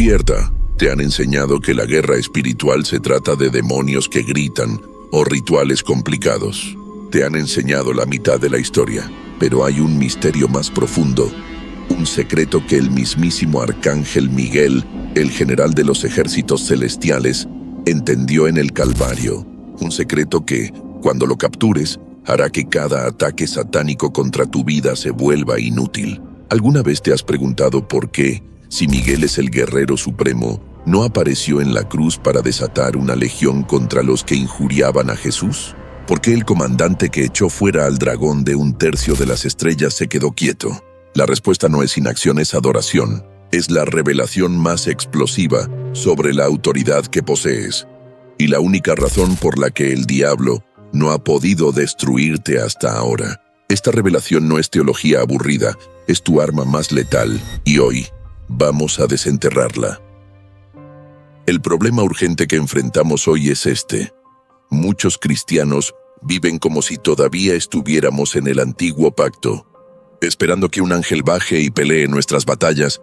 Despierta. Te han enseñado que la guerra espiritual se trata de demonios que gritan o rituales complicados. Te han enseñado la mitad de la historia, pero hay un misterio más profundo, un secreto que el mismísimo arcángel Miguel, el general de los ejércitos celestiales, entendió en el Calvario. Un secreto que, cuando lo captures, hará que cada ataque satánico contra tu vida se vuelva inútil. ¿Alguna vez te has preguntado por qué, si Miguel es el guerrero supremo, no apareció en la cruz para desatar una legión contra los que injuriaban a Jesús? ¿Por qué el comandante que echó fuera al dragón de 1/3 de las estrellas se quedó quieto? La respuesta no es inacción, es adoración. Es la revelación más explosiva sobre la autoridad que posees. Y la única razón por la que el diablo no ha podido destruirte hasta ahora. Esta revelación no es teología aburrida, es tu arma más letal, y hoy vamos a desenterrarla. El problema urgente que enfrentamos hoy es este. Muchos cristianos viven como si todavía estuviéramos en el antiguo pacto, esperando que un ángel baje y pelee nuestras batallas,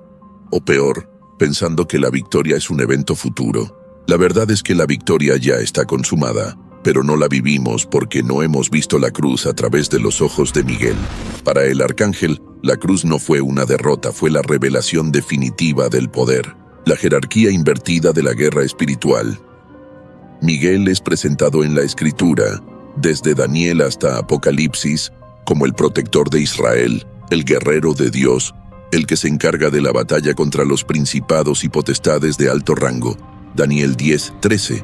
o peor, pensando que la victoria es un evento futuro. La verdad es que la victoria ya está consumada, pero no la vivimos porque no hemos visto la cruz a través de los ojos de Miguel. Para el arcángel, la cruz no fue una derrota, fue la revelación definitiva del poder, la jerarquía invertida de la guerra espiritual. Miguel es presentado en la Escritura, desde Daniel hasta Apocalipsis, como el protector de Israel, el guerrero de Dios, el que se encarga de la batalla contra los principados y potestades de alto rango. Daniel 10:13,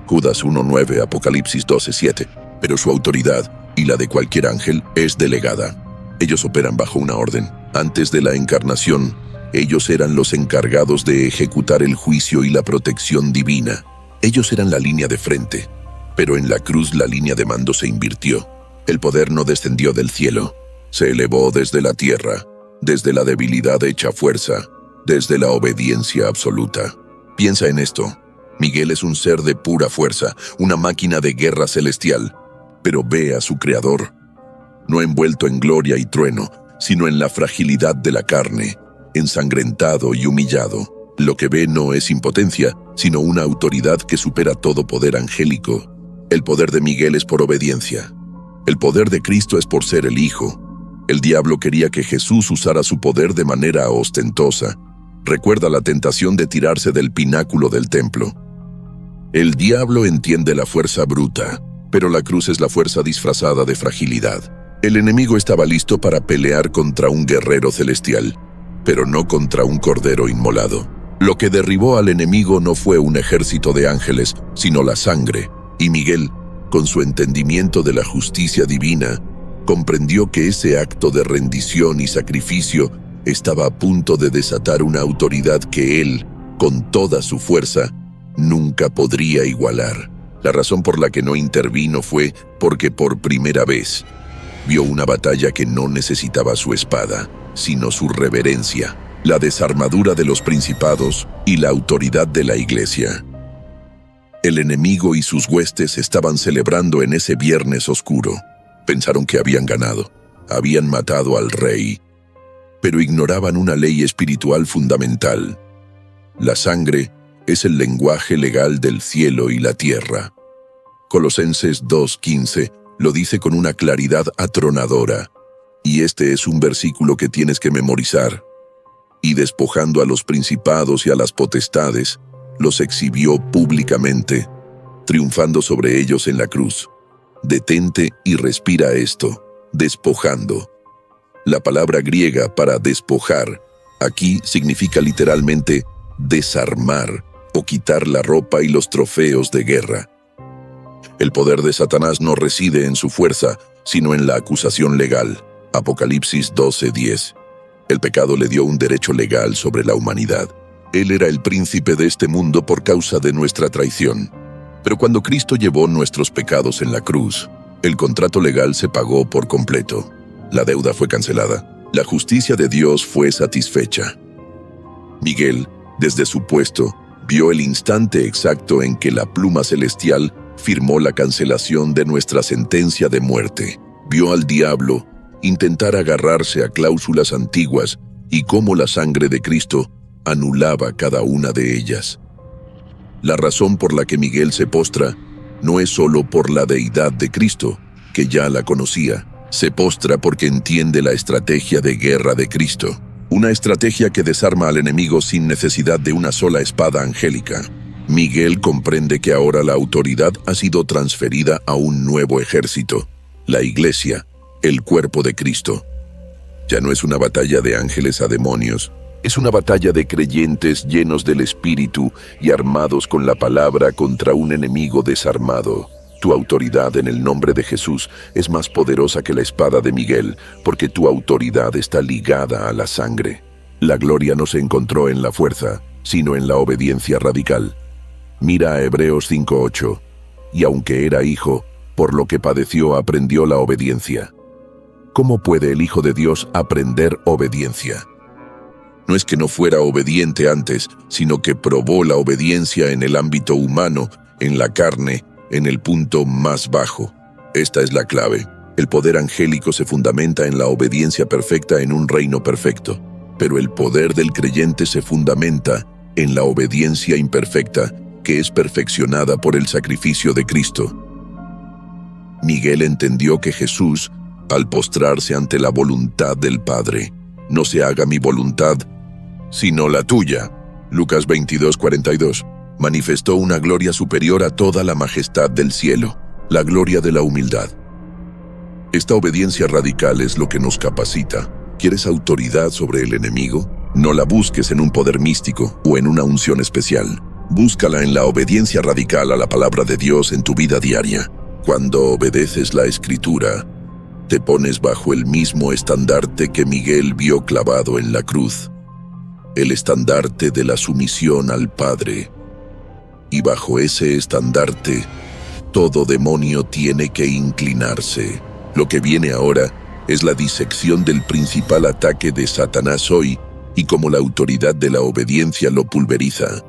Judas 1:9, Apocalipsis 12:7. Pero su autoridad, y la de cualquier ángel, es delegada. Ellos operan bajo una orden. Antes de la encarnación, ellos eran los encargados de ejecutar el juicio y la protección divina. Ellos eran la línea de frente, pero en la cruz la línea de mando se invirtió. El poder no descendió del cielo, se elevó desde la tierra, desde la debilidad hecha fuerza, desde la obediencia absoluta. Piensa en esto. Miguel es un ser de pura fuerza, una máquina de guerra celestial, pero ve a su creador, no envuelto en gloria y trueno, sino en la fragilidad de la carne, ensangrentado y humillado. Lo que ve no es impotencia, sino una autoridad que supera todo poder angélico. El poder de Miguel es por obediencia. El poder de Cristo es por ser el Hijo. El diablo quería que Jesús usara su poder de manera ostentosa. Recuerda la tentación de tirarse del pináculo del templo. El diablo entiende la fuerza bruta, pero la cruz es la fuerza disfrazada de fragilidad. El enemigo estaba listo para pelear contra un guerrero celestial, pero no contra un cordero inmolado. Lo que derribó al enemigo no fue un ejército de ángeles, sino la sangre. Y Miguel, con su entendimiento de la justicia divina, comprendió que ese acto de rendición y sacrificio estaba a punto de desatar una autoridad que él, con toda su fuerza, nunca podría igualar. La razón por la que no intervino fue porque por primera vez vio una batalla que no necesitaba su espada, sino su reverencia, la desarmadura de los principados y la autoridad de la iglesia. El enemigo y sus huestes estaban celebrando en ese viernes oscuro. Pensaron que habían ganado, habían matado al rey, pero ignoraban una ley espiritual fundamental. La sangre es el lenguaje legal del cielo y la tierra. Colosenses 2:15 lo dice con una claridad atronadora, y este es un versículo que tienes que memorizar. Y despojando a los principados y a las potestades, los exhibió públicamente, triunfando sobre ellos en la cruz. Detente y respira esto, despojando. La palabra griega para despojar aquí significa literalmente desarmar o quitar la ropa y los trofeos de guerra. El poder de Satanás no reside en su fuerza, sino en la acusación legal. Apocalipsis 12:10. El pecado le dio un derecho legal sobre la humanidad. Él era el príncipe de este mundo por causa de nuestra traición. Pero cuando Cristo llevó nuestros pecados en la cruz, el contrato legal se pagó por completo. La deuda fue cancelada. La justicia de Dios fue satisfecha. Miguel, desde su puesto, vio el instante exacto en que la pluma celestial firmó la cancelación de nuestra sentencia de muerte. Vio al diablo intentar agarrarse a cláusulas antiguas y cómo la sangre de Cristo anulaba cada una de ellas. La razón por la que Miguel se postra no es solo por la deidad de Cristo, que ya la conocía. Se postra porque entiende la estrategia de guerra de Cristo. Una estrategia que desarma al enemigo sin necesidad de una sola espada angélica. Miguel comprende que ahora la autoridad ha sido transferida a un nuevo ejército, la Iglesia, el cuerpo de Cristo. Ya no es una batalla de ángeles a demonios, es una batalla de creyentes llenos del Espíritu y armados con la palabra contra un enemigo desarmado. Tu autoridad en el nombre de Jesús es más poderosa que la espada de Miguel, porque tu autoridad está ligada a la sangre. La gloria no se encontró en la fuerza, sino en la obediencia radical. Mira a Hebreos 5:8. Y aunque era hijo, por lo que padeció aprendió la obediencia. ¿Cómo puede el Hijo de Dios aprender obediencia? No es que no fuera obediente antes, sino que probó la obediencia en el ámbito humano, en la carne, en el punto más bajo. Esta es la clave. El poder angélico se fundamenta en la obediencia perfecta en un reino perfecto, pero el poder del creyente se fundamenta en la obediencia imperfecta, que es perfeccionada por el sacrificio de Cristo. Miguel entendió que Jesús, al postrarse ante la voluntad del Padre, no se haga mi voluntad, sino la tuya. Lucas 22:42. Manifestó una gloria superior a toda la majestad del cielo, la gloria de la humildad. Esta obediencia radical es lo que nos capacita. ¿Quieres autoridad sobre el enemigo? No la busques en un poder místico o en una unción especial. Búscala en la obediencia radical a la palabra de Dios en tu vida diaria. Cuando obedeces la Escritura, te pones bajo el mismo estandarte que Miguel vio clavado en la cruz, el estandarte de la sumisión al Padre. Y bajo ese estandarte, todo demonio tiene que inclinarse. Lo que viene ahora es la disección del principal ataque de Satanás hoy y cómo la autoridad de la obediencia lo pulveriza.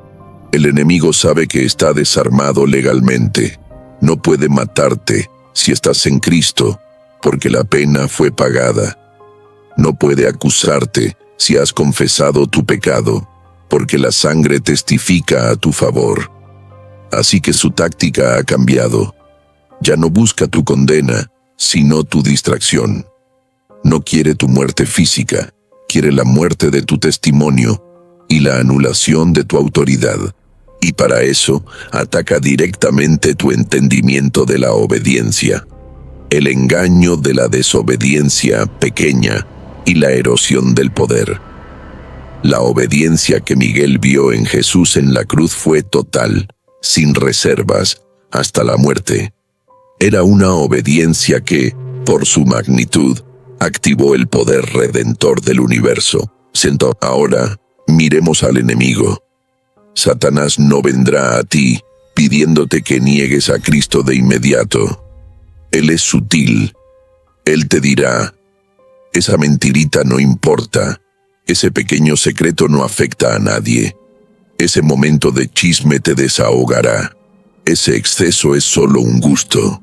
El enemigo sabe que está desarmado legalmente. No puede matarte si estás en Cristo, porque la pena fue pagada. No puede acusarte si has confesado tu pecado, porque la sangre testifica a tu favor. Así que su táctica ha cambiado. Ya no busca tu condena, sino tu distracción. No quiere tu muerte física, quiere la muerte de tu testimonio y la anulación de tu autoridad. Y para eso, ataca directamente tu entendimiento de la obediencia, el engaño de la desobediencia pequeña y la erosión del poder. La obediencia que Miguel vio en Jesús en la cruz fue total, sin reservas, hasta la muerte. Era una obediencia que, por su magnitud, activó el poder redentor del universo. Ahora, miremos al enemigo. Satanás no vendrá a ti pidiéndote que niegues a Cristo de inmediato. Él es sutil. Él te dirá, esa mentirita no importa, ese pequeño secreto no afecta a nadie, ese momento de chisme te desahogará, ese exceso es solo un gusto.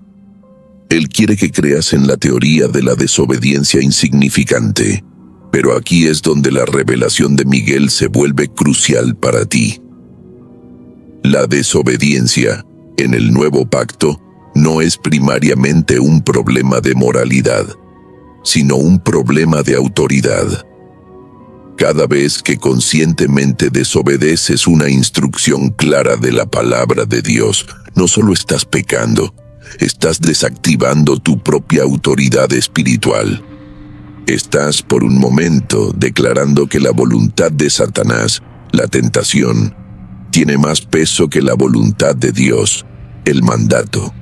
Él quiere que creas en la teoría de la desobediencia insignificante, pero aquí es donde la revelación de Miguel se vuelve crucial para ti. La desobediencia, en el nuevo pacto, no es primariamente un problema de moralidad, sino un problema de autoridad. Cada vez que conscientemente desobedeces una instrucción clara de la palabra de Dios, no solo estás pecando, estás desactivando tu propia autoridad espiritual. Estás por un momento declarando que la voluntad de Satanás, la tentación, tiene más peso que la voluntad de Dios, el mandato.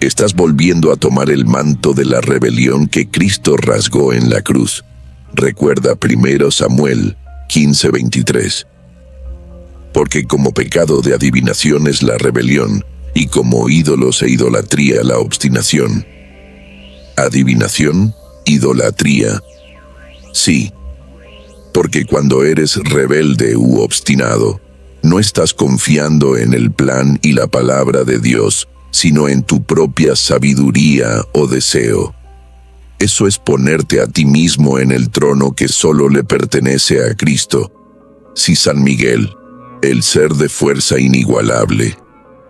Estás volviendo a tomar el manto de la rebelión que Cristo rasgó en la cruz. Recuerda 1 Samuel 15:23. Porque como pecado de adivinación es la rebelión, y como ídolos e idolatría la obstinación. ¿Adivinación? ¿Idolatría? Sí, porque cuando eres rebelde u obstinado, no estás confiando en el plan y la palabra de Dios, sino en tu propia sabiduría o deseo. Eso es ponerte a ti mismo en el trono que solo le pertenece a Cristo. Si San Miguel, el ser de fuerza inigualable,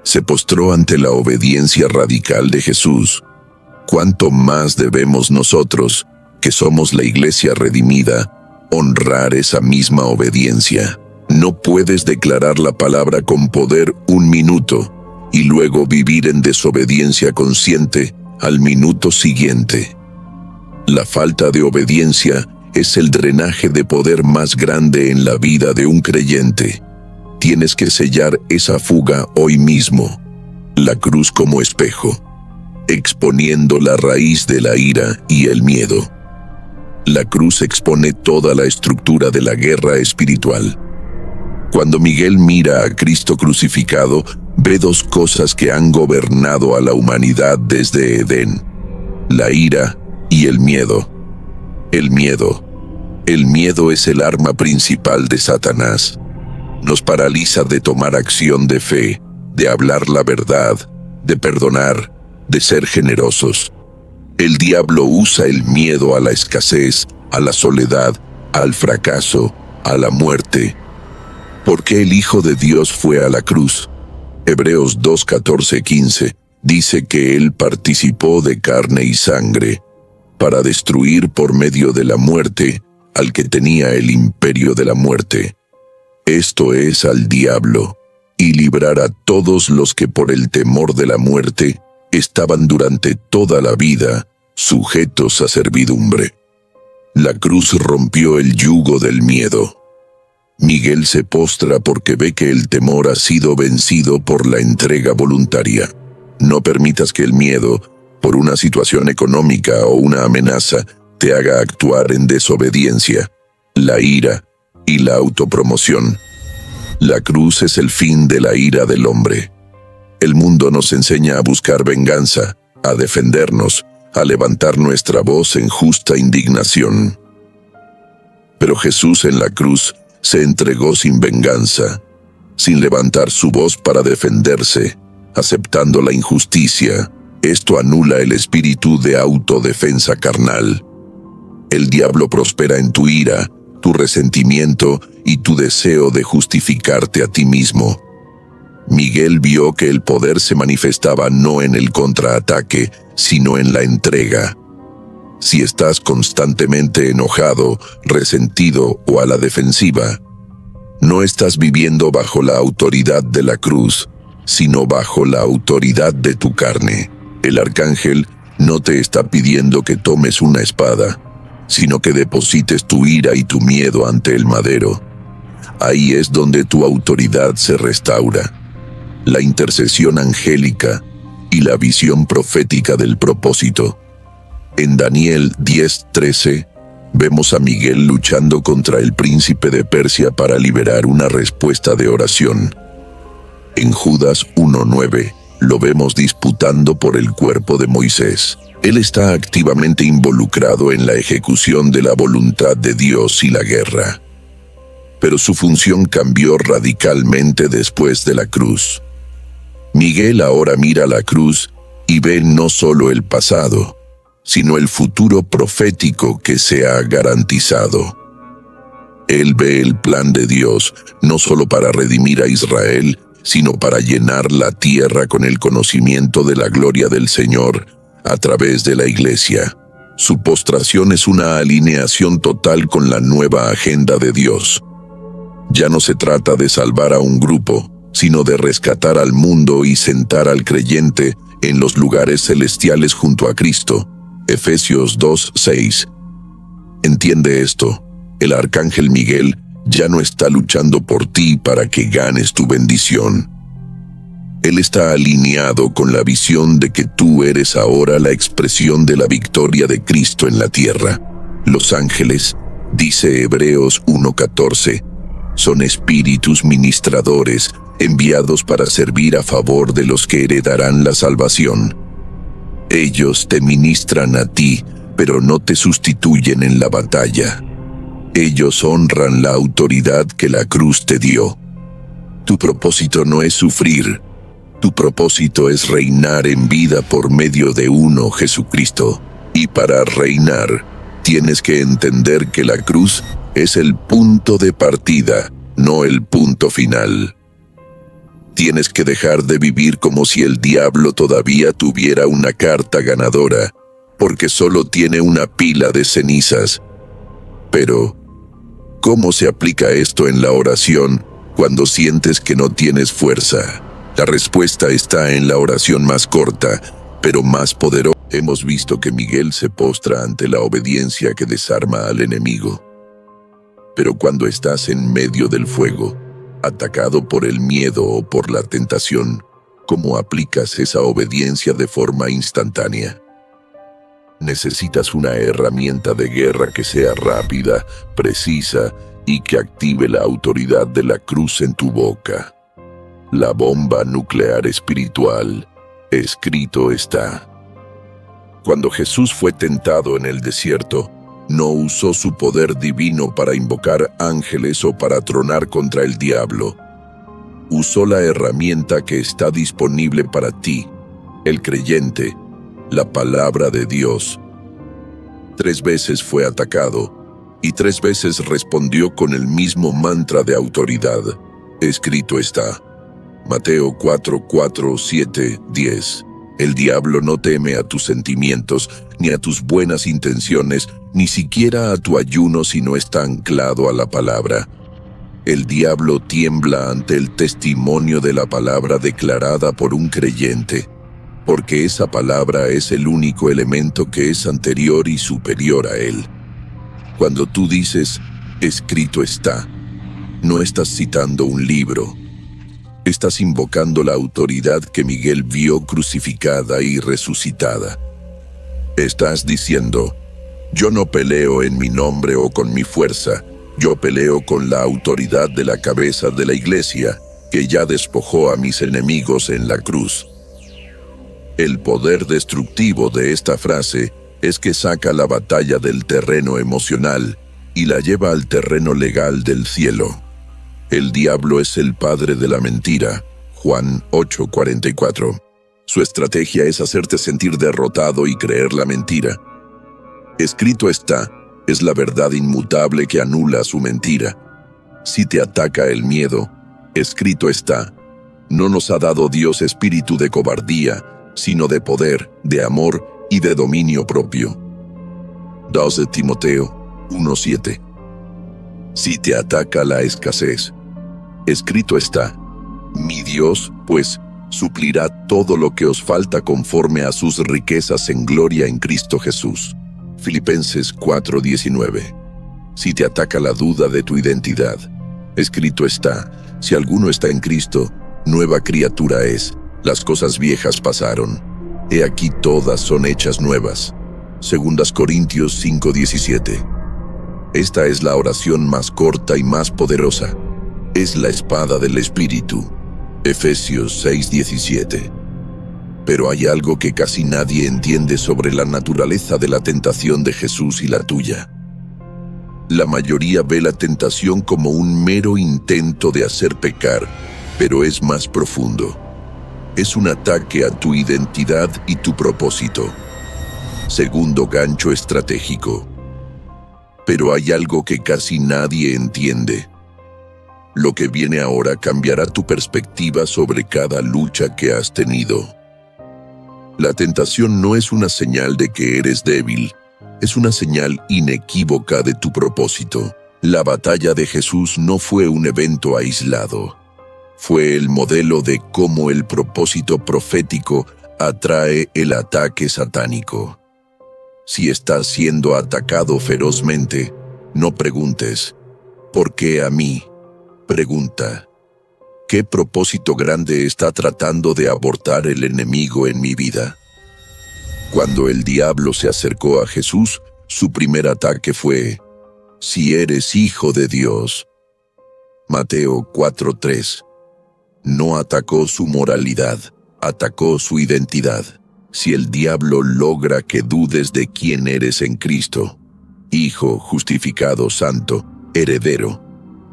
se postró ante la obediencia radical de Jesús, ¿cuánto más debemos nosotros, que somos la Iglesia redimida, honrar esa misma obediencia? No puedes declarar la palabra con poder un minuto y luego vivir en desobediencia consciente al minuto siguiente. La falta de obediencia es el drenaje de poder más grande en la vida de un creyente. Tienes que sellar esa fuga hoy mismo. La cruz como espejo, exponiendo la raíz de la ira y el miedo. La cruz expone toda la estructura de la guerra espiritual. Cuando Miguel mira a Cristo crucificado, ve dos cosas que han gobernado a la humanidad desde Edén: la ira y el miedo. El miedo es el arma principal de Satanás. Nos paraliza de tomar acción de fe, de hablar la verdad, de perdonar, de ser generosos. El diablo usa el miedo a la escasez, a la soledad, al fracaso, a la muerte. ¿Por qué el Hijo de Dios fue a la cruz? Hebreos 2:14-15 dice que Él participó de carne y sangre para destruir por medio de la muerte al que tenía el imperio de la muerte, esto es, al diablo, y librar a todos los que por el temor de la muerte estaban durante toda la vida sujetos a servidumbre. La cruz rompió el yugo del miedo. Miguel se postra porque ve que el temor ha sido vencido por la entrega voluntaria. No permitas que el miedo, por una situación económica o una amenaza, te haga actuar en desobediencia, la ira y la autopromoción. La cruz es el fin de la ira del hombre. El mundo nos enseña a buscar venganza, a defendernos, a levantar nuestra voz en justa indignación. Pero Jesús en la cruz se entregó sin venganza, sin levantar su voz para defenderse, aceptando la injusticia. Esto anula el espíritu de autodefensa carnal. El diablo prospera en tu ira, tu resentimiento y tu deseo de justificarte a ti mismo. Miguel vio que el poder se manifestaba no en el contraataque, sino en la entrega. Si estás constantemente enojado, resentido o a la defensiva, no estás viviendo bajo la autoridad de la cruz, sino bajo la autoridad de tu carne. El arcángel no te está pidiendo que tomes una espada, sino que deposites tu ira y tu miedo ante el madero. Ahí es donde tu autoridad se restaura. La intercesión angélica y la visión profética del propósito. En Daniel 10:13, vemos a Miguel luchando contra el príncipe de Persia para liberar una respuesta de oración. En Judas 1:9, lo vemos disputando por el cuerpo de Moisés. Él está activamente involucrado en la ejecución de la voluntad de Dios y la guerra. Pero su función cambió radicalmente después de la cruz. Miguel ahora mira la cruz y ve no solo el pasado, sino el futuro profético que se ha garantizado. Él ve el plan de Dios no solo para redimir a Israel, sino para llenar la tierra con el conocimiento de la gloria del Señor a través de la Iglesia. Su postración es una alineación total con la nueva agenda de Dios. Ya no se trata de salvar a un grupo, sino de rescatar al mundo y sentar al creyente en los lugares celestiales junto a Cristo. Efesios 2:6. Entiende esto, el arcángel Miguel ya no está luchando por ti para que ganes tu bendición. Él está alineado con la visión de que tú eres ahora la expresión de la victoria de Cristo en la tierra. Los ángeles, dice Hebreos 1:14, son espíritus ministradores enviados para servir a favor de los que heredarán la salvación. Ellos te ministran a ti, pero no te sustituyen en la batalla. Ellos honran la autoridad que la cruz te dio. Tu propósito no es sufrir. Tu propósito es reinar en vida por medio de uno, Jesucristo. Y para reinar, tienes que entender que la cruz es el punto de partida no el punto final. Tienes que dejar de vivir como si el diablo todavía tuviera una carta ganadora, porque solo tiene una pila de cenizas. Pero, ¿cómo se aplica esto en la oración cuando sientes que no tienes fuerza? La respuesta está en la oración más corta, pero más poderosa. Hemos visto que Miguel se postra ante la obediencia que desarma al enemigo. Pero cuando estás en medio del fuego, atacado por el miedo o por la tentación, ¿cómo aplicas esa obediencia de forma instantánea? Necesitas una herramienta de guerra que sea rápida, precisa y que active la autoridad de la cruz en tu boca. La bomba nuclear espiritual. Escrito está. Cuando Jesús fue tentado en el desierto, no usó su poder divino para invocar ángeles o para tronar contra el diablo. Usó la herramienta que está disponible para ti, el creyente, la palabra de Dios. 3 veces fue atacado y 3 veces respondió con el mismo mantra de autoridad. Escrito está. Mateo 4, 4, 7, 10. El diablo no teme a tus sentimientos, ni a tus buenas intenciones, ni siquiera a tu ayuno si no está anclado a la palabra. El diablo tiembla ante el testimonio de la palabra declarada por un creyente, porque esa palabra es el único elemento que es anterior y superior a él. Cuando tú dices, escrito está, no estás citando un libro. Estás invocando la autoridad que Miguel vio crucificada y resucitada. Estás diciendo, yo no peleo en mi nombre o con mi fuerza, yo peleo con la autoridad de la cabeza de la iglesia, que ya despojó a mis enemigos en la cruz. El poder destructivo de esta frase es que saca la batalla del terreno emocional y la lleva al terreno legal del cielo. El diablo es el padre de la mentira. Juan 8:44. Su estrategia es hacerte sentir derrotado y creer la mentira. Escrito está, es la verdad inmutable que anula su mentira. Si te ataca el miedo, escrito está, no nos ha dado Dios espíritu de cobardía, sino de poder, de amor y de dominio propio. 2 de Timoteo 1:7. Si te ataca la escasez, escrito está, mi Dios, pues, suplirá todo lo que os falta conforme a sus riquezas en gloria en Cristo Jesús. Filipenses 4:19. Si te ataca la duda de tu identidad, escrito está, si alguno está en Cristo, nueva criatura es, las cosas viejas pasaron, he aquí todas son hechas nuevas. 2 Corintios 5:17. Esta es la oración más corta y más poderosa. Es la espada del Espíritu. Efesios 6:17. Pero hay algo que casi nadie entiende sobre la naturaleza de la tentación de Jesús y la tuya. La mayoría ve la tentación como un mero intento de hacer pecar, pero es más profundo. Es un ataque a tu identidad y tu propósito. Segundo gancho estratégico. Pero hay algo que casi nadie entiende. Lo que viene ahora cambiará tu perspectiva sobre cada lucha que has tenido. La tentación no es una señal de que eres débil, es una señal inequívoca de tu propósito. La batalla de Jesús no fue un evento aislado. Fue el modelo de cómo el propósito profético atrae el ataque satánico. Si estás siendo atacado ferozmente, no preguntes, ¿por qué a mí? Pregunta, ¿qué propósito grande está tratando de abortar el enemigo en mi vida? Cuando el diablo se acercó a Jesús, su primer ataque fue, si eres hijo de Dios. Mateo 4:3. No atacó su moralidad, atacó su identidad. Si el diablo logra que dudes de quién eres en Cristo, hijo, justificado, santo, heredero,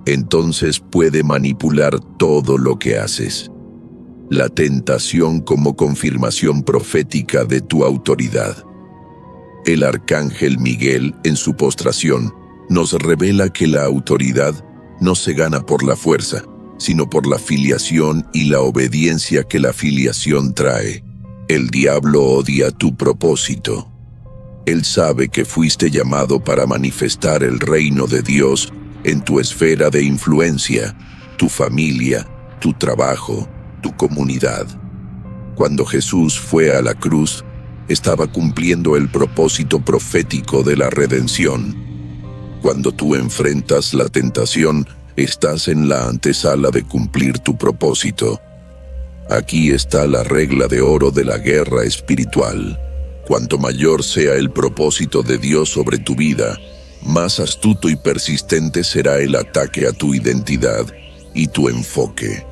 entonces puede manipular todo lo que haces. La tentación como confirmación profética de tu autoridad. El arcángel Miguel, en su postración, nos revela que la autoridad no se gana por la fuerza, sino por la filiación y la obediencia que la filiación trae. El diablo odia tu propósito. Él sabe que fuiste llamado para manifestar el reino de Dios en tu esfera de influencia, tu familia, tu trabajo, tu comunidad. Cuando Jesús fue a la cruz, estaba cumpliendo el propósito profético de la redención. Cuando tú enfrentas la tentación, estás en la antesala de cumplir tu propósito. Aquí está la regla de oro de la guerra espiritual. Cuanto mayor sea el propósito de Dios sobre tu vida, más astuto y persistente será el ataque a tu identidad y tu enfoque.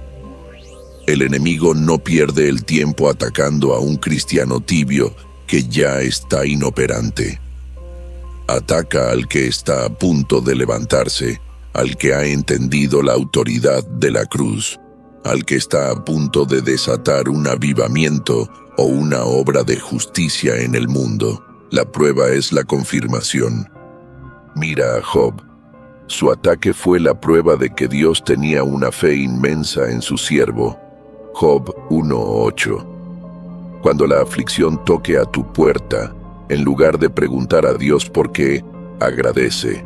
El enemigo no pierde el tiempo atacando a un cristiano tibio que ya está inoperante. Ataca al que está a punto de levantarse, al que ha entendido la autoridad de la cruz, al que está a punto de desatar un avivamiento o una obra de justicia en el mundo. La prueba es la confirmación. Mira a Job. Su ataque fue la prueba de que Dios tenía una fe inmensa en su siervo. Job 1:8. Cuando la aflicción toque a tu puerta, en lugar de preguntar a Dios por qué, agradece.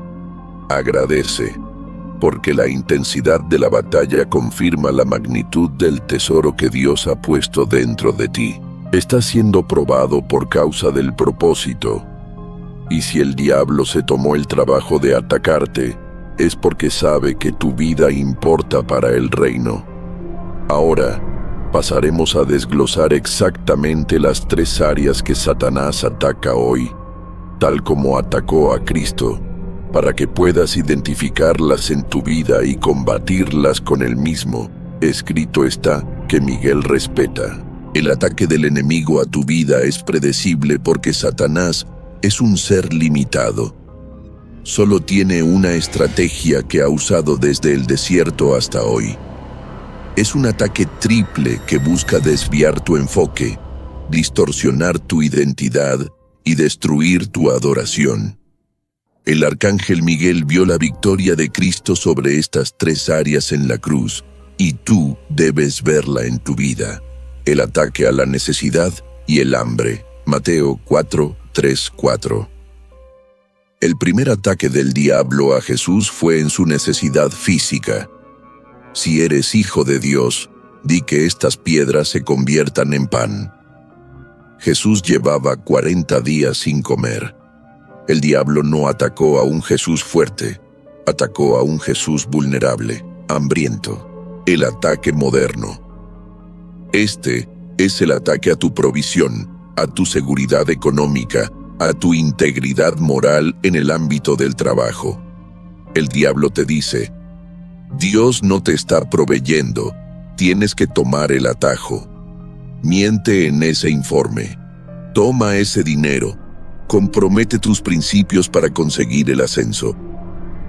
Agradece, porque la intensidad de la batalla confirma la magnitud del tesoro que Dios ha puesto dentro de ti. Estás siendo probado por causa del propósito. Y si el diablo se tomó el trabajo de atacarte, es porque sabe que tu vida importa para el reino. Ahora, pasaremos a desglosar exactamente las 3 áreas que Satanás ataca hoy, tal como atacó a Cristo, para que puedas identificarlas en tu vida y combatirlas con el mismo. Escrito está que Miguel respeta. El ataque del enemigo a tu vida es predecible porque Satanás es un ser limitado. Solo tiene una estrategia que ha usado desde el desierto hasta hoy. Es un ataque triple que busca desviar tu enfoque, distorsionar tu identidad y destruir tu adoración. El arcángel Miguel vio la victoria de Cristo sobre estas 3 áreas en la cruz, y tú debes verla en tu vida. El ataque a la necesidad y el hambre. Mateo 4:3-4. El primer ataque del diablo a Jesús fue en su necesidad física. Si eres hijo de Dios, di que estas piedras se conviertan en pan. Jesús llevaba 40 días sin comer. El diablo no atacó a un Jesús fuerte, atacó a un Jesús vulnerable, hambriento. El ataque moderno. Este es el ataque a tu provisión, a tu seguridad económica, a tu integridad moral en el ámbito del trabajo. El diablo te dice: Dios no te está proveyendo, tienes que tomar el atajo. Miente en ese informe. Toma ese dinero. Compromete tus principios para conseguir el ascenso.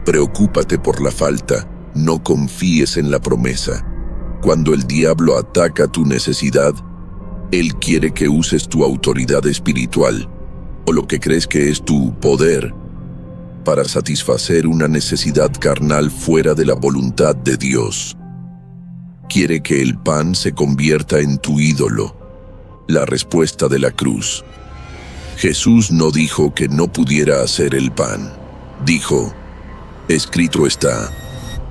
Preocúpate por la falta, no confíes en la promesa. Cuando el diablo ataca tu necesidad, él quiere que uses tu autoridad espiritual, o lo que crees que es tu poder, para satisfacer una necesidad carnal fuera de la voluntad de Dios. Quiere que el pan se convierta en tu ídolo. La respuesta de la cruz. Jesús no dijo que no pudiera hacer el pan. Dijo: escrito está,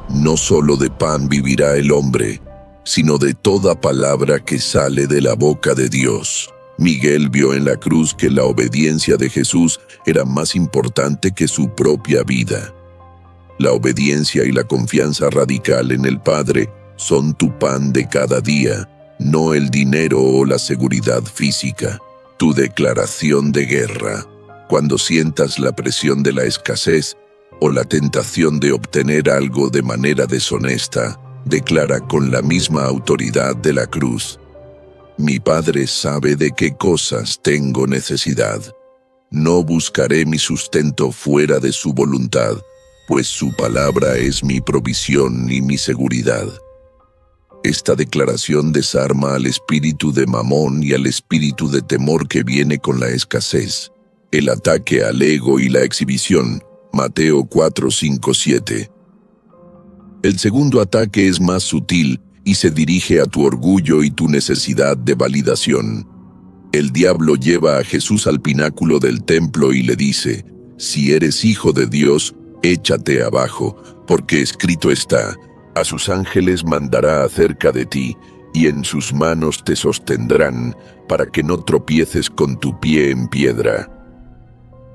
no solo de pan vivirá el hombre, sino de toda palabra que sale de la boca de Dios. Miguel vio en la cruz que la obediencia de Jesús era más importante que su propia vida. La obediencia y la confianza radical en el Padre son tu pan de cada día, no el dinero o la seguridad física. Tu declaración de guerra. Cuando sientas la presión de la escasez o la tentación de obtener algo de manera deshonesta, declara con la misma autoridad de la cruz: mi Padre sabe de qué cosas tengo necesidad. No buscaré mi sustento fuera de su voluntad, pues su palabra es mi provisión y mi seguridad. Esta declaración desarma al espíritu de Mamón y al espíritu de temor que viene con la escasez. El ataque al ego y la exhibición. Mateo 4:5-7. El segundo ataque es más sutil y se dirige a tu orgullo y tu necesidad de validación. El diablo lleva a Jesús al pináculo del templo y le dice: si eres hijo de Dios, échate abajo, porque escrito está: a sus ángeles mandará acerca de ti, y en sus manos te sostendrán, para que no tropieces con tu pie en piedra.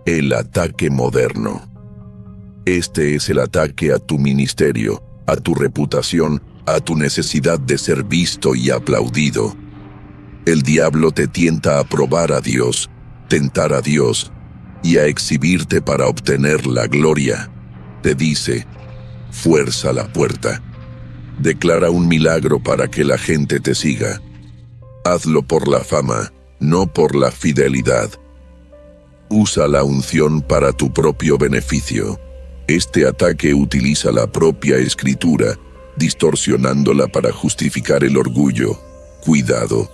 El ataque moderno. Este es el ataque a tu ministerio, a tu reputación, a tu necesidad de ser visto y aplaudido. El diablo te tienta a probar a Dios, tentar a Dios y a exhibirte para obtener la gloria. Te dice: fuerza la puerta. Declara un milagro para que la gente te siga. Hazlo por la fama, no por la fidelidad. Usa la unción para tu propio beneficio. Este ataque utiliza la propia escritura, distorsionándola para justificar el orgullo. Cuidado.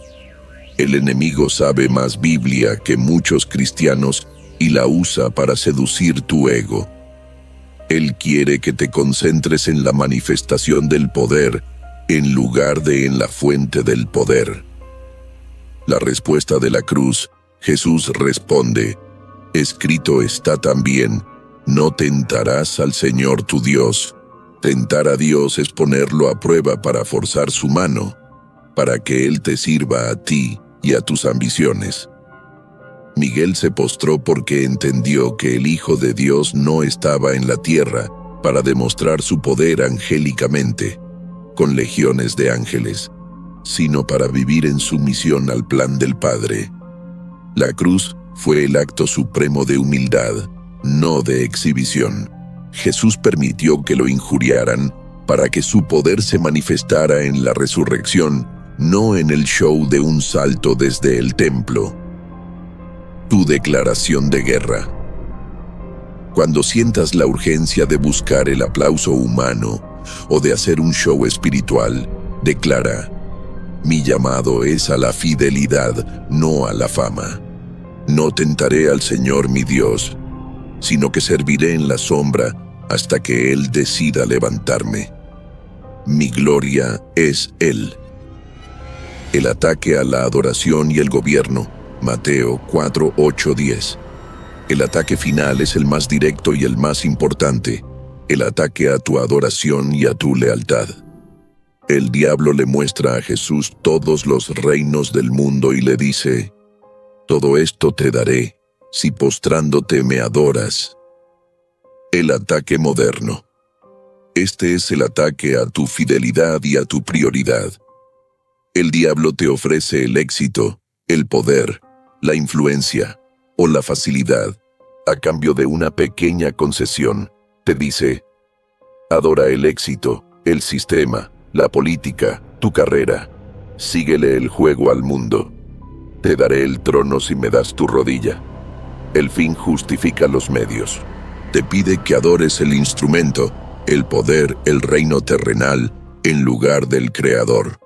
El enemigo sabe más Biblia que muchos cristianos y la usa para seducir tu ego. Él quiere que te concentres en la manifestación del poder en lugar de en la fuente del poder. La respuesta de la cruz, Jesús responde: escrito está también: no tentarás al Señor tu Dios. Tentar a Dios es ponerlo a prueba para forzar su mano, para que Él te sirva a ti y a tus ambiciones. Miguel se postró porque entendió que el Hijo de Dios no estaba en la tierra para demostrar su poder angélicamente, con legiones de ángeles, sino para vivir en sumisión al plan del Padre. La cruz fue el acto supremo de humildad, no de exhibición. Jesús permitió que lo injuriaran para que su poder se manifestara en la resurrección, no en el show de un salto desde el templo. Tu declaración de guerra. Cuando sientas la urgencia de buscar el aplauso humano o de hacer un show espiritual, declara: mi llamado es a la fidelidad, no a la fama. No tentaré al Señor mi Dios, sino que serviré en la sombra hasta que Él decida levantarme. Mi gloria es Él. El ataque a la adoración y el gobierno. Mateo 4, 8, 10. El ataque final es el más directo y el más importante. El ataque a tu adoración y a tu lealtad. El diablo le muestra a Jesús todos los reinos del mundo y le dice: todo esto te daré, si postrándote me adoras. El ataque moderno. Este es el ataque a tu fidelidad y a tu prioridad. El diablo te ofrece el éxito, el poder, la influencia o la facilidad a cambio de una pequeña concesión. Te dice: adora el éxito, el sistema, la política, tu carrera. Síguele el juego al mundo. Te daré el trono si me das tu rodilla. El fin justifica los medios. Te pide que adores el instrumento, el poder, el reino terrenal, en lugar del Creador.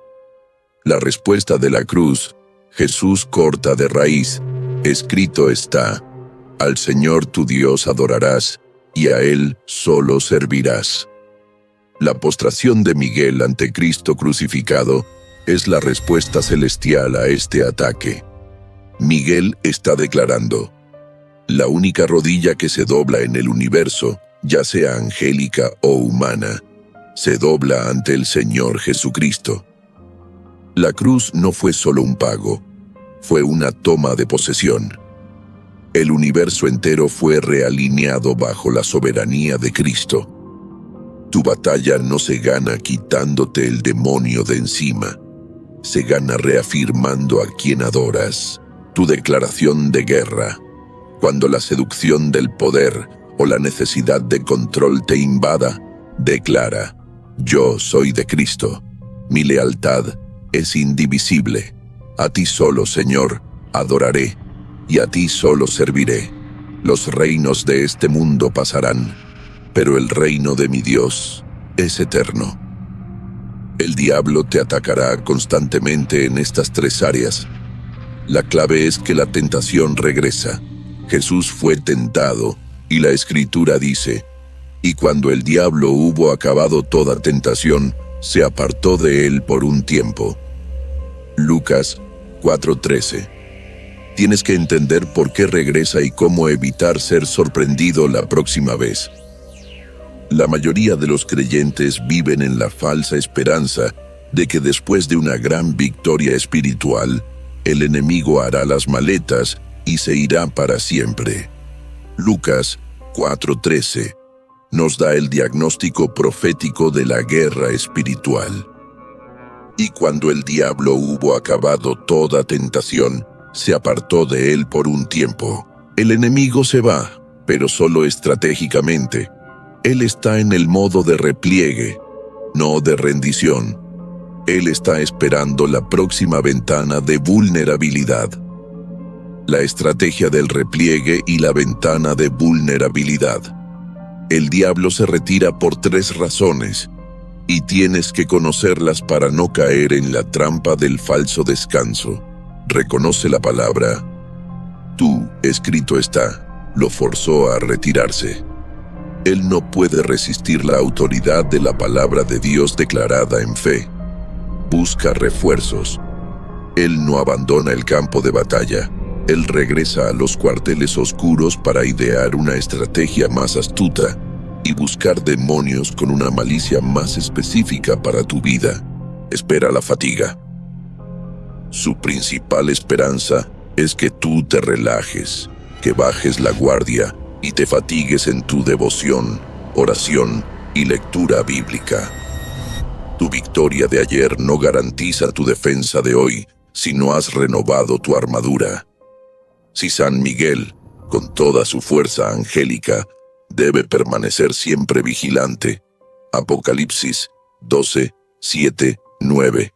La respuesta de la cruz, Jesús corta de raíz: escrito está: al Señor tu Dios adorarás, y a Él solo servirás. La postración de Miguel ante Cristo crucificado es la respuesta celestial a este ataque. Miguel está declarando: la única rodilla que se dobla en el universo, ya sea angélica o humana, se dobla ante el Señor Jesucristo. La cruz no fue solo un pago, fue una toma de posesión. El universo entero fue realineado bajo la soberanía de Cristo. Tu batalla no se gana quitándote el demonio de encima, se gana reafirmando a quien adoras. Tu declaración de guerra. Cuando la seducción del poder o la necesidad de control te invada, declara: yo soy de Cristo. Mi lealtad es indivisible. A ti solo, Señor, adoraré, y a ti solo serviré. Los reinos de este mundo pasarán, pero el reino de mi Dios es eterno. El diablo te atacará constantemente en estas tres áreas. La clave es que la tentación regresa. Jesús fue tentado, y la Escritura dice: Y cuando el diablo hubo acabado toda tentación, se apartó de él por un tiempo. Lucas 4:13. Tienes que entender por qué regresa y cómo evitar ser sorprendido la próxima vez. La mayoría de los creyentes viven en la falsa esperanza de que después de una gran victoria espiritual, el enemigo hará las maletas y se irá para siempre. Lucas 4:13 nos da el diagnóstico profético de la guerra espiritual. Y cuando el diablo hubo acabado toda tentación, se apartó de él por un tiempo. El enemigo se va, pero solo estratégicamente. Él está en el modo de repliegue, no de rendición. Él está esperando la próxima ventana de vulnerabilidad. La estrategia del repliegue y la ventana de vulnerabilidad. El diablo se retira por 3 razones, y tienes que conocerlas para no caer en la trampa del falso descanso. Reconoce la palabra. Tú, escrito está, lo forzó a retirarse. Él no puede resistir la autoridad de la palabra de Dios declarada en fe. Busca refuerzos. Él no abandona el campo de batalla. Él regresa a los cuarteles oscuros para idear una estrategia más astuta y buscar demonios con una malicia más específica para tu vida. Espera la fatiga. Su principal esperanza es que tú te relajes, que bajes la guardia y te fatigues en tu devoción, oración y lectura bíblica. Tu victoria de ayer no garantiza tu defensa de hoy si no has renovado tu armadura. Si San Miguel, con toda su fuerza angélica, debe permanecer siempre vigilante. Apocalipsis 12, 7, 9.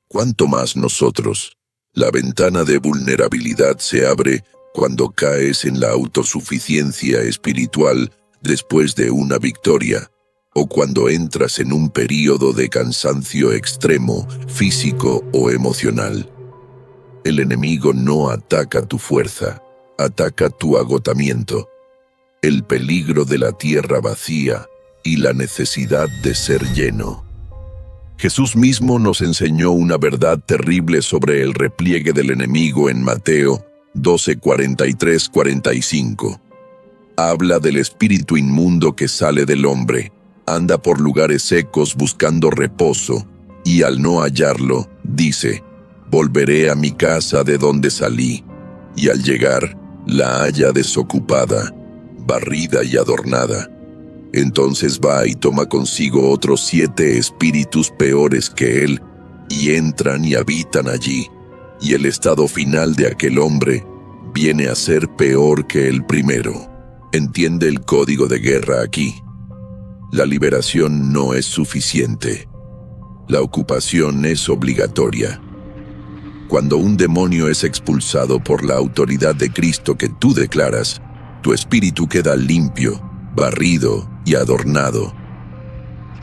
¿Cuánto más nosotros? La ventana de vulnerabilidad se abre cuando caes en la autosuficiencia espiritual después de una victoria, o cuando entras en un período de cansancio extremo, físico o emocional. El enemigo no ataca tu fuerza, ataca tu agotamiento, el peligro de la tierra vacía y la necesidad de ser lleno. Jesús mismo nos enseñó una verdad terrible sobre el repliegue del enemigo en Mateo 12:43-45. Habla del espíritu inmundo que sale del hombre, anda por lugares secos buscando reposo, y al no hallarlo, dice: volveré a mi casa de donde salí, y al llegar, la halla desocupada, barrida y adornada. Entonces va y toma consigo otros 7 espíritus peores que él, y entran y habitan allí, y el estado final de aquel hombre viene a ser peor que el primero. Entiende el código de guerra aquí. La liberación no es suficiente. La ocupación es obligatoria. Cuando un demonio es expulsado por la autoridad de Cristo que tú declaras, tu espíritu queda limpio, barrido y adornado.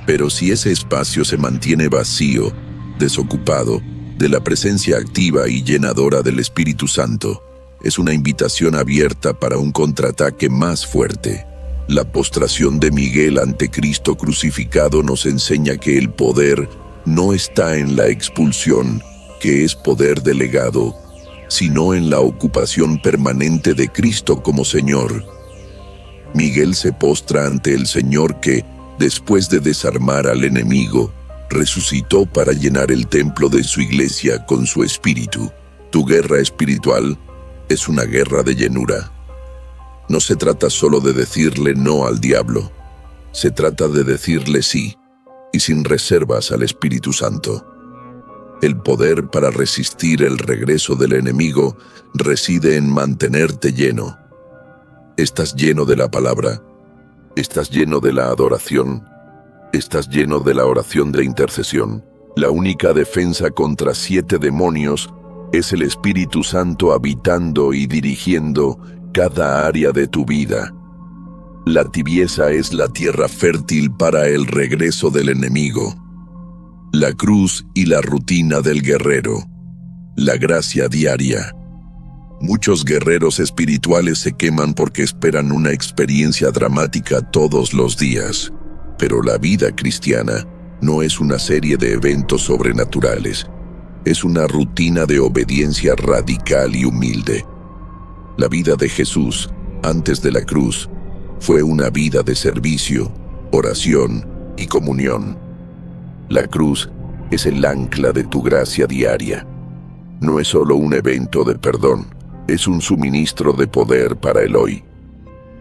Pero si ese espacio se mantiene vacío, desocupado de la presencia activa y llenadora del Espíritu Santo, es una invitación abierta para un contraataque más fuerte. La postración de Miguel ante Cristo crucificado nos enseña que el poder no está en la expulsión, que es poder delegado, sino en la ocupación permanente de Cristo como Señor. Miguel se postra ante el Señor que, después de desarmar al enemigo, resucitó para llenar el templo de su iglesia con su espíritu. Tu guerra espiritual es una guerra de llenura. No se trata solo de decirle no al diablo, se trata de decirle sí, y sin reservas al Espíritu Santo. El poder para resistir el regreso del enemigo reside en mantenerte lleno. Estás lleno de la palabra, estás lleno de la adoración, estás lleno de la oración de intercesión. La única defensa contra 7 demonios es el Espíritu Santo habitando y dirigiendo cada área de tu vida. La tibieza es la tierra fértil para el regreso del enemigo. La cruz y la rutina del guerrero. La gracia diaria. Muchos guerreros espirituales se queman porque esperan una experiencia dramática todos los días. Pero la vida cristiana no es una serie de eventos sobrenaturales. Es una rutina de obediencia radical y humilde. La vida de Jesús, antes de la cruz, fue una vida de servicio, oración y comunión. La cruz es el ancla de tu gracia diaria. No es solo un evento de perdón, es un suministro de poder para el hoy.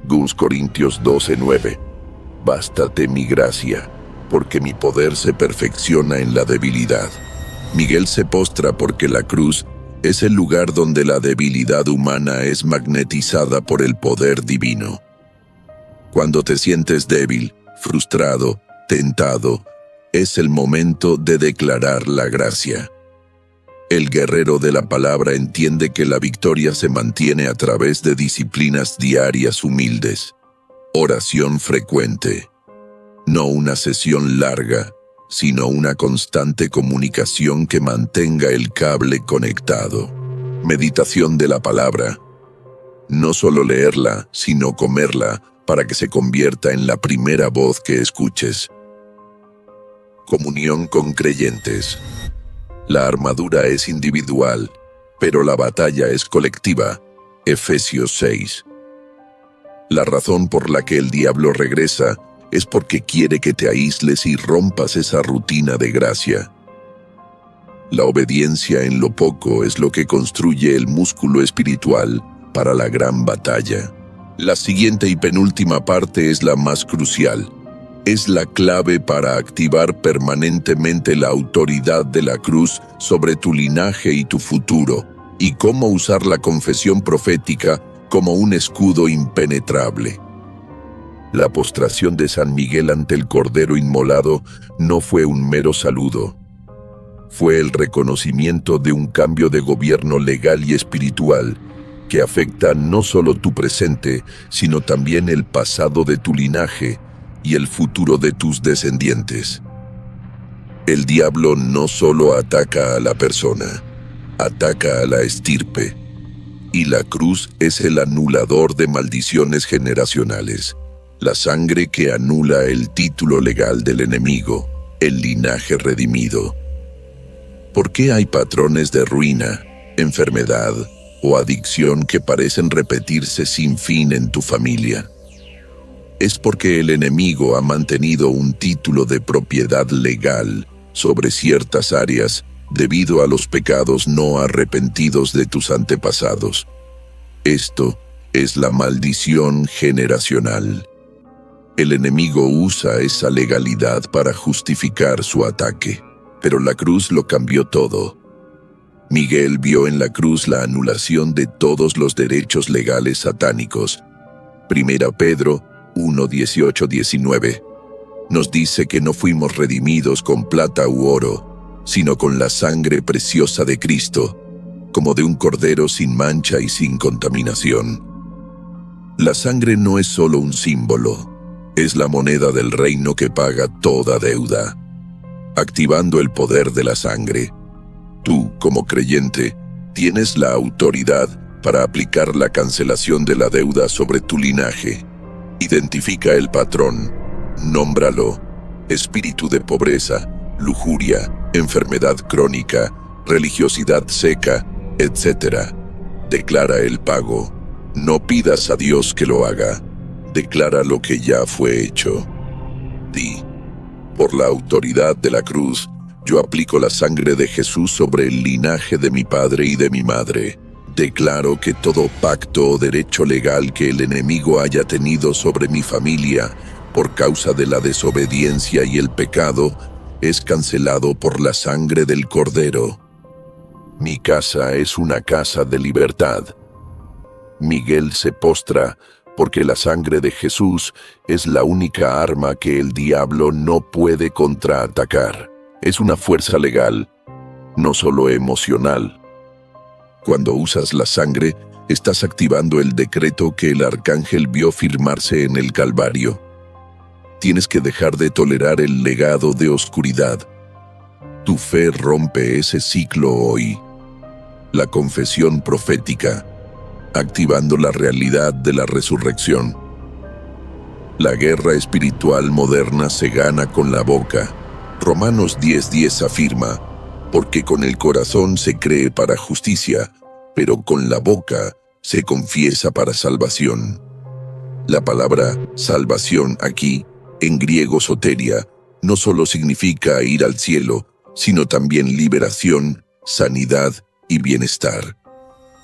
2 Corintios 12:9. Bástate mi gracia, porque mi poder se perfecciona en la debilidad. Miguel se postra porque la cruz es el lugar donde la debilidad humana es magnetizada por el poder divino. Cuando te sientes débil, frustrado, tentado, es el momento de declarar la gracia. El guerrero de la palabra entiende que la victoria se mantiene a través de disciplinas diarias humildes. Oración frecuente. No una sesión larga, sino una constante comunicación que mantenga el cable conectado. Meditación de la palabra. No solo leerla, sino comerla para que se convierta en la primera voz que escuches. Comunión con creyentes. La armadura es individual, pero la batalla es colectiva. Efesios 6. La razón por la que el diablo regresa es porque quiere que te aísles y rompas esa rutina de gracia. La obediencia en lo poco es lo que construye el músculo espiritual para la gran batalla. La siguiente y penúltima parte es la más crucial. Es la clave para activar permanentemente la autoridad de la cruz sobre tu linaje y tu futuro, y cómo usar la confesión profética como un escudo impenetrable. La postración de San Miguel ante el Cordero Inmolado no fue un mero saludo. Fue el reconocimiento de un cambio de gobierno legal y espiritual que afecta no solo tu presente, sino también el pasado de tu linaje y el futuro de tus descendientes. El diablo no solo ataca a la persona, ataca a la estirpe, y la cruz es el anulador de maldiciones generacionales, la sangre que anula el título legal del enemigo, el linaje redimido. ¿Por qué hay patrones de ruina, enfermedad o adicción que parecen repetirse sin fin en tu familia? Es porque el enemigo ha mantenido un título de propiedad legal sobre ciertas áreas debido a los pecados no arrepentidos de tus antepasados. Esto es la maldición generacional. El enemigo usa esa legalidad para justificar su ataque, pero la cruz lo cambió todo. Miguel vio en la cruz la anulación de todos los derechos legales satánicos. 1 Pedro 1:18-19 nos dice que no fuimos redimidos con plata u oro, sino con la sangre preciosa de Cristo, como de un cordero sin mancha y sin contaminación. La sangre no es solo un símbolo, es la moneda del reino que paga toda deuda. Activando el poder de la sangre, tú, como creyente, tienes la autoridad para aplicar la cancelación de la deuda sobre tu linaje. Identifica el patrón, nómbralo: espíritu de pobreza, lujuria, enfermedad crónica, religiosidad seca, etc. Declara el pago. No pidas a Dios que lo haga. Declara lo que ya fue hecho. Di: por la autoridad de la cruz, yo aplico la sangre de Jesús sobre el linaje de mi padre y de mi madre. Declaro que todo pacto o derecho legal que el enemigo haya tenido sobre mi familia por causa de la desobediencia y el pecado es cancelado por la sangre del Cordero. Mi casa es una casa de libertad. Miguel se postra porque la sangre de Jesús es la única arma que el diablo no puede contraatacar. Es una fuerza legal, no solo emocional. Cuando usas la sangre, estás activando el decreto que el arcángel vio firmarse en el Calvario. Tienes que dejar de tolerar el legado de oscuridad. Tu fe rompe ese ciclo hoy. La confesión profética. activando la realidad de la resurrección. La guerra espiritual moderna se gana con la boca. Romanos 10:10 afirma, porque con el corazón se cree para justicia, pero con la boca se confiesa para salvación. La palabra salvación aquí, en griego soteria, no solo significa ir al cielo, sino también liberación, sanidad y bienestar.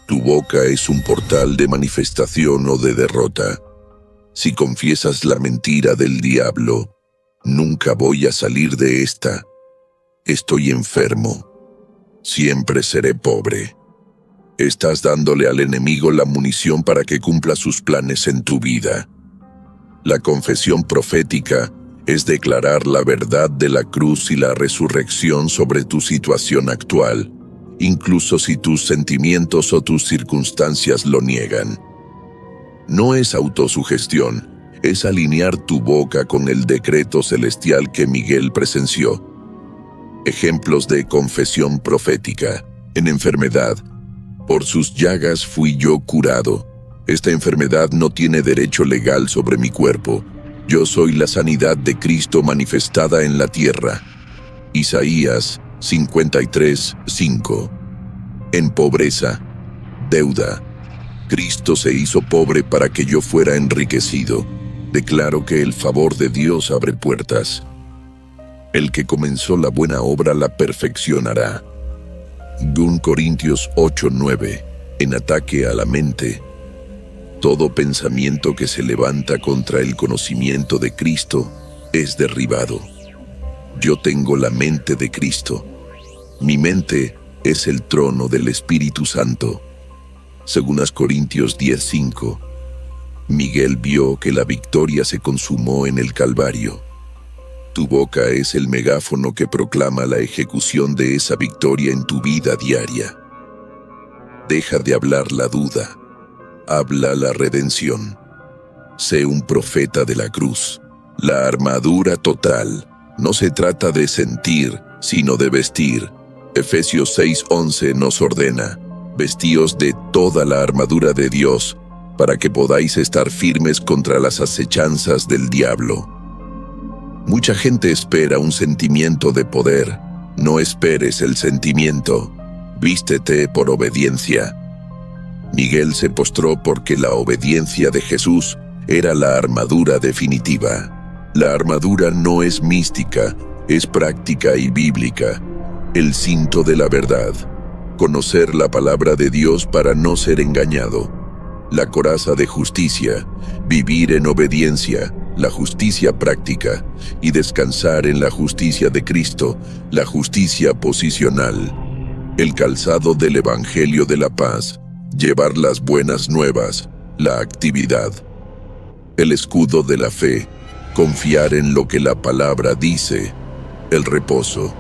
Tu boca es un portal de manifestación o de derrota. Si confiesas la mentira del diablo, nunca voy a salir de esta. Estoy enfermo. Siempre seré pobre. Estás dándole al enemigo la munición para que cumpla sus planes en tu vida. La confesión profética es declarar la verdad de la cruz y la resurrección sobre tu situación actual, incluso si tus sentimientos o tus circunstancias lo niegan. No es autosugestión, es alinear tu boca con el decreto celestial que Miguel presenció. Ejemplos de confesión profética. En enfermedad, por sus llagas fui yo curado. Esta enfermedad no tiene derecho legal sobre mi cuerpo. Yo soy la sanidad de Cristo manifestada en la tierra. Isaías 53:5. En pobreza, deuda, Cristo se hizo pobre para que yo fuera enriquecido. Declaro que el favor de Dios abre puertas. El que comenzó la buena obra la perfeccionará. 1 Corintios 8:9. En ataque a la mente. Todo pensamiento que se levanta contra el conocimiento de Cristo es derribado. Yo tengo la mente de Cristo. Mi mente es el trono del Espíritu Santo. 2 Corintios 10:5. Miguel vio que la victoria se consumó en el Calvario. Tu boca es el megáfono que proclama la ejecución de esa victoria en tu vida diaria. Deja de hablar la duda. Habla la redención. Sé un profeta de la cruz. La armadura total. No se trata de sentir, sino de vestir. Efesios 6:11 nos ordena: vestíos de toda la armadura de Dios, para que podáis estar firmes contra las acechanzas del diablo. Mucha gente espera un sentimiento de poder. No esperes el sentimiento. Vístete por obediencia. Miguel se postró porque la obediencia de Jesús era la armadura definitiva. La armadura no es mística, es práctica y bíblica. El cinto de la verdad. Conocer la palabra de Dios para no ser engañado. La coraza de justicia. Vivir en obediencia. La justicia práctica. Y descansar en la justicia de Cristo. La justicia posicional. El calzado del Evangelio de la paz. Llevar las buenas nuevas. La actividad. El escudo de la fe. Confiar en lo que la palabra dice. El reposo.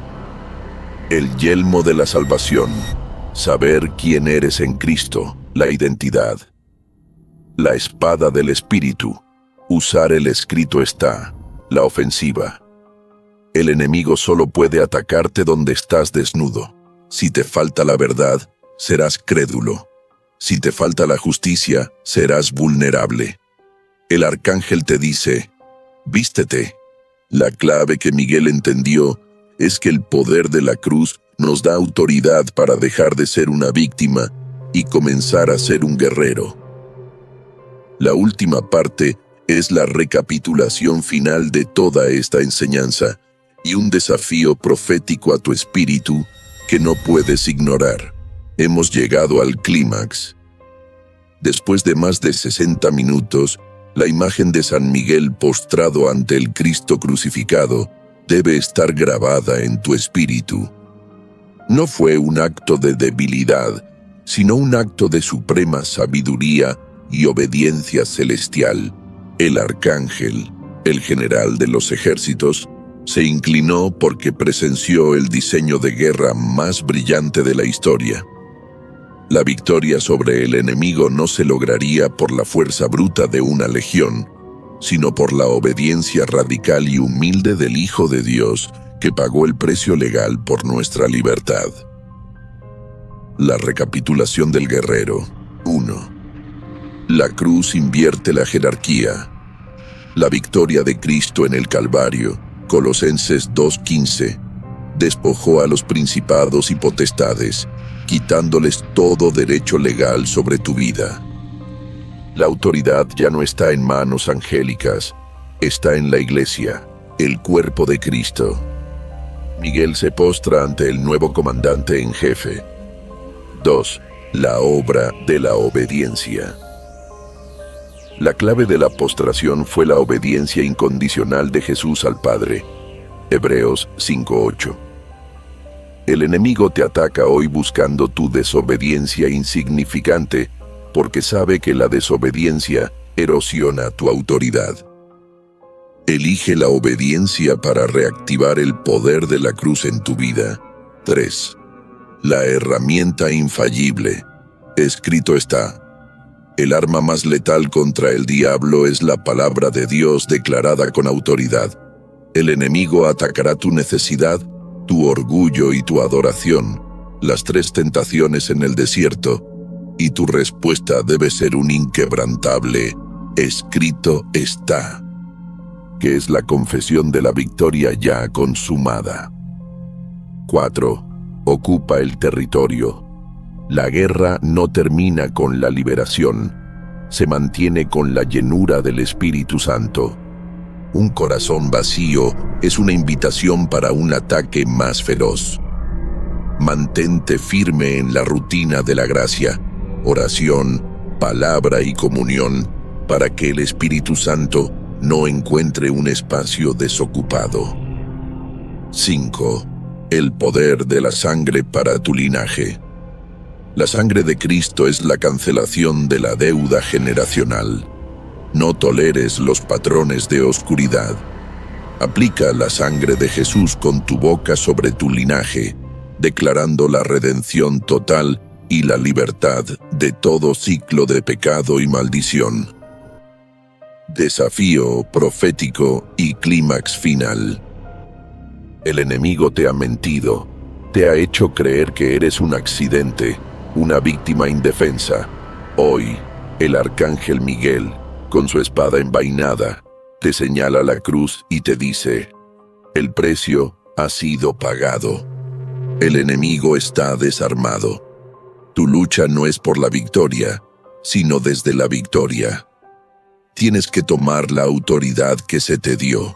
El yelmo de la salvación. Saber quién eres en Cristo. La identidad. La espada del Espíritu. Usar el escrito está. La ofensiva. El enemigo solo puede atacarte donde estás desnudo. Si te falta la verdad, serás crédulo. Si te falta la justicia, serás vulnerable. El arcángel te dice: vístete. La clave que Miguel entendió es que el poder de la cruz nos da autoridad para dejar de ser una víctima y comenzar a ser un guerrero. La última parte es la recapitulación final de toda esta enseñanza y un desafío profético a tu espíritu que no puedes ignorar. Hemos llegado al clímax. Después de más de 60 minutos, la imagen de San Miguel postrado ante el Cristo crucificado debe estar grabada en tu espíritu. No fue un acto de debilidad, sino un acto de suprema sabiduría y obediencia celestial. El arcángel, el general de los ejércitos, se inclinó porque presenció el diseño de guerra más brillante de la historia. La victoria sobre el enemigo no se lograría por la fuerza bruta de una legión, sino por la obediencia radical y humilde del Hijo de Dios, que pagó el precio legal por nuestra libertad. La recapitulación del guerrero. 1. La cruz invierte la jerarquía. La victoria de Cristo en el Calvario, Colosenses 2:15, despojó a los principados y potestades, quitándoles todo derecho legal sobre tu vida. La autoridad ya no está en manos angélicas, está en la Iglesia, el cuerpo de Cristo. Miguel se postra ante el nuevo comandante en jefe. 2. La obra de la obediencia. La clave de la postración fue la obediencia incondicional de Jesús al Padre. Hebreos 5:8. El enemigo te ataca hoy buscando tu desobediencia insignificante, porque sabe que la desobediencia erosiona tu autoridad. Elige la obediencia para reactivar el poder de la cruz en tu vida. 3. La herramienta infallible. Escrito está: el arma más letal contra el diablo es la palabra de Dios declarada con autoridad. El enemigo atacará tu necesidad, tu orgullo y tu adoración, las 3 tentaciones en el desierto, y tu respuesta debe ser un inquebrantable: escrito está, que es la confesión de la victoria ya consumada. 4. Ocupa el territorio. La guerra no termina con la liberación, se mantiene con la llenura del Espíritu Santo. Un corazón vacío es una invitación para un ataque más feroz. Mantente firme en la rutina de la gracia, oración, palabra y comunión, para que el Espíritu Santo no encuentre un espacio desocupado. 5. El poder de la sangre para tu linaje. La sangre de Cristo es la cancelación de la deuda generacional. No toleres los patrones de oscuridad. Aplica la sangre de Jesús con tu boca sobre tu linaje, declarando la redención total y la libertad de todo ciclo de pecado y maldición. Desafío profético y clímax final. El enemigo te ha mentido, te ha hecho creer que eres un accidente, una víctima indefensa. Hoy, el arcángel Miguel, con su espada envainada, te señala la cruz y te dice: el precio ha sido pagado. El enemigo está desarmado. Tu lucha no es por la victoria, sino desde la victoria. Tienes que tomar la autoridad que se te dio.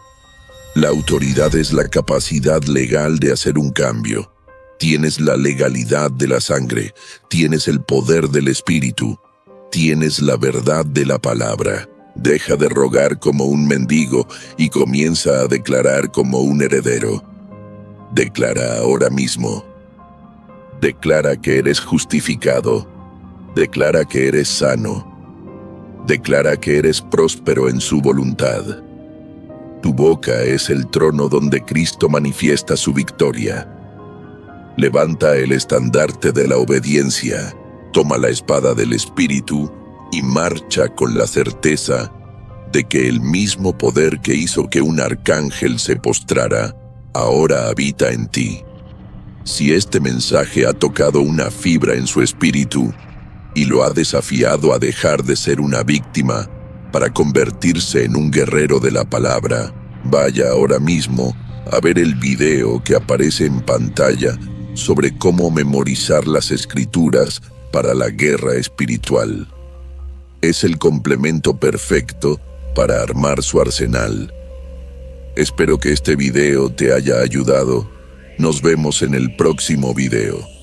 La autoridad es la capacidad legal de hacer un cambio. Tienes la legalidad de la sangre, tienes el poder del Espíritu, tienes la verdad de la palabra. Deja de rogar como un mendigo y comienza a declarar como un heredero. Declara ahora mismo. Declara que eres justificado. Declara que eres sano. Declara que eres próspero en su voluntad. Tu boca es el trono donde Cristo manifiesta su victoria. Levanta el estandarte de la obediencia, toma la espada del Espíritu y marcha con la certeza de que el mismo poder que hizo que un arcángel se postrara, ahora habita en ti. Si este mensaje ha tocado una fibra en su espíritu y lo ha desafiado a dejar de ser una víctima para convertirse en un guerrero de la palabra, vaya ahora mismo a ver el video que aparece en pantalla sobre cómo memorizar las escrituras para la guerra espiritual. Es el complemento perfecto para armar su arsenal. Espero que este video te haya ayudado. Nos vemos en el próximo video.